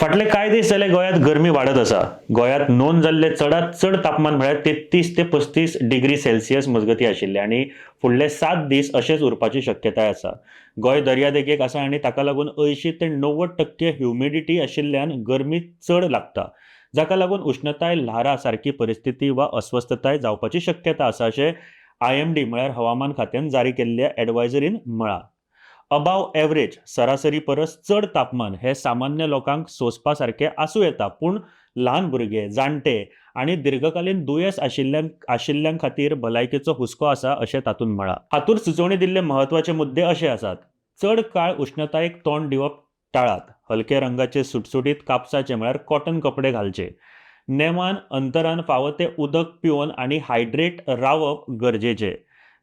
फाटले कांय दीस जाले गोंयांत गरमी वाडत आसा. गोंयांत नोंद जाल्ले चडांत चड तापमान म्हळ्यार 33 ते 35 डिग्री सेल्सियस मजगती आशिल्ले आनी फुडले 7 दीस अशेंच उरपाची शक्यताय आसा. गोंय दर्यादेगेक आसा आनी ताका लागून 80 ते 90% ह्युमिडिटी आशिल्ल्यान गरमी चड लागता. जाका लागून उश्णताय ल्हारा सारकी परिस्थिती वा अस्वस्थताय जावपाची शक्यता आसा अशें IMD म्हळ्यार हवामान खात्यान जारी केल्ल्या एडवायझरीन म्हळां. अबाव एव्हरेज सरासरी परस चड तापमान हे सामान्य लोकांक सोंसपा सारकें आसूं येता, पूण ल्हान भुरगे, जाणटे आनी दीर्घकालीन दुयेंस आशिल्ल्यां खातीर भलायकेचो हुस्को आसा अशें तातूंत म्हळां. हातूंत सुचोवणी दिल्ले म्हत्वाचे मुद्दे अशे आसात. चड काळ उश्णतायेक तोंड दिवप टाळात. हलके रंगाचे सुटसुटीत कापसाचे म्हळ्यार कॉटन कपडे घालचे. नेमान अंतरान फावो तें उदक पिवन आनी हायड्रेट रावप गरजेचें.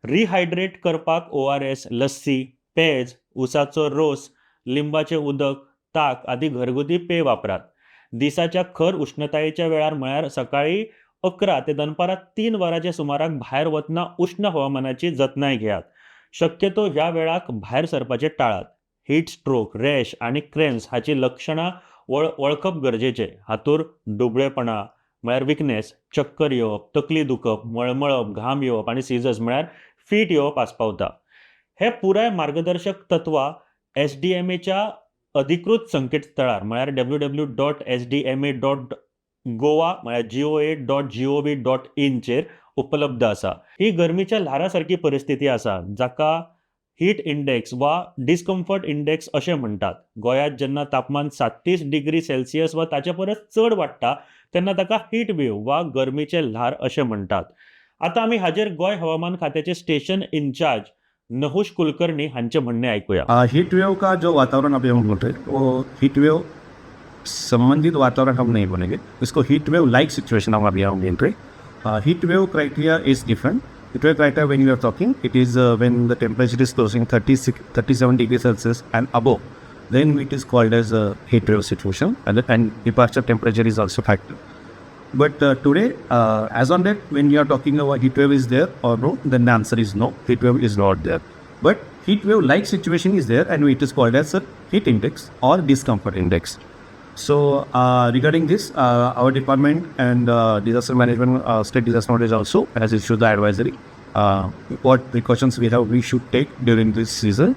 रिहायड्रेट करपाक ORS, लस्सी, पेज, उसाचो रोस, लिंबाचें उदक, ताक आदी घरगुती पेय वापरात. दिसाच्या खर उश्णतायेच्या वेळार म्हळ्यार सकाळीं 11 ते दनपारां 3 वरांच्या सुमाराक भायर वतना उश्ण हवामानाची जतनाय घेयात. शक्यतो ह्या वेळाक भायर सरपाचें टाळात. हीट स्ट्रोक, रॅश आनी क्रॅम्स हाची लक्षणां वळखप गरजेचें. हातूंत दुबळेपणा म्हळ्यार विकनेस, चक्कर येवप, तकली दुखप, मळमळप, घाम येवप आनी सिजर्स म्हळ्यार फीट येवप आस्पावता. हे पुराय मार्गदर्शक तत्वां SDMAच्या अधिकृत संकेतस्थळार म्हळ्यार www.sdma.goa म्हळ्यार goa.gov.in चेर उपलब्ध आसा. ही गरमीच्या ल्हारा सारकी परिस्थिती आसा, जाका हीट इंडेक्स वा डिस्कम्फर्ट इंडेक्स अशें म्हणटात. गोंयांत जेन्ना तापमान 37 डिग्री सेल्सियस वा ताचे परस चड वाडटा तेन्ना ताका हीट वेव्ह वा गरमीचे ल्हार अशें म्हणटात. आतां आमी हाजेर गोंय हवामान खात्याचे स्टेशन इन्चार्ज नहुष कुलकर्णी हांचे म्हणणे ऐकूया. हीट वेव का जो वातावरण आप हम बोल रहे हैं वो हीट वेव संबंधित वातावरण हम नहीं बोलेंगे, इसको हीट वेव लाइक सिचुएशन हम अभी हम बोल रहे हैं. Heat wave criteria is different. Heat wave criteria when you are talking it is when the temperature is crossing 37 degree celsius and above, then it is called as a heat wave situation, and departure temperature is also factor. But today, as on that, when you are talking about heat wave is there or no, then the answer is no, heat wave is not there. But heat wave like situation is there, and it is called as a heat index or discomfort index. So regarding this, our department and disaster management, state disaster management also has issued the advisory. What precautions we should take during this season.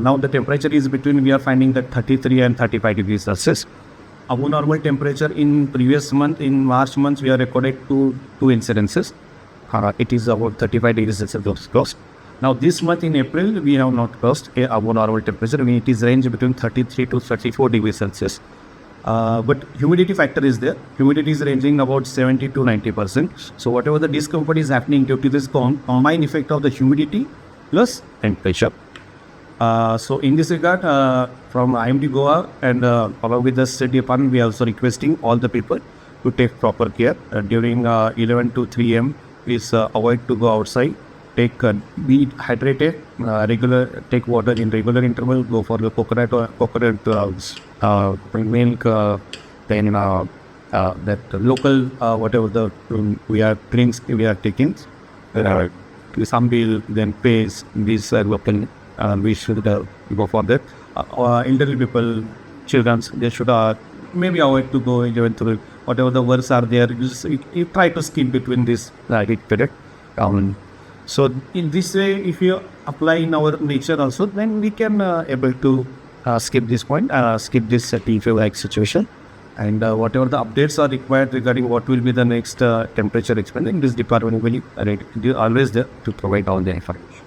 Now the temperature is between, we are finding that 33 and 35 degrees Celsius. Above normal temperature in previous month, in March month, we are recorded two incidences. It is about 35 degrees Celsius crossed. Now this month in April, we have not crossed above normal temperature. I mean, it is range between 33 to 34 degrees Celsius. But humidity factor is there. Humidity is ranging about 70 to 90%. So whatever the discomfort is happening due to this combined effect of the humidity plus temperature. So in this regard, from IMD Goa and along with the state department, we are also requesting all the people to take proper care during 11 to 3 a.m. Please avoid to go outside. Be hydrated. Take water in regular interval. Go for the coconut milk. Then that local whatever the drinks we are taking. Sambil, then paste. These are local. We should go for that. Elderly people, children, they should maybe avoid to go even through whatever the works are there. You try to skip between this heat period. So in this way, if you apply in our nature also, then we can able to skip this point, skip this heat like situation. And whatever the updates are required regarding what will be the next temperature experiment, this department will be always there to provide all the information.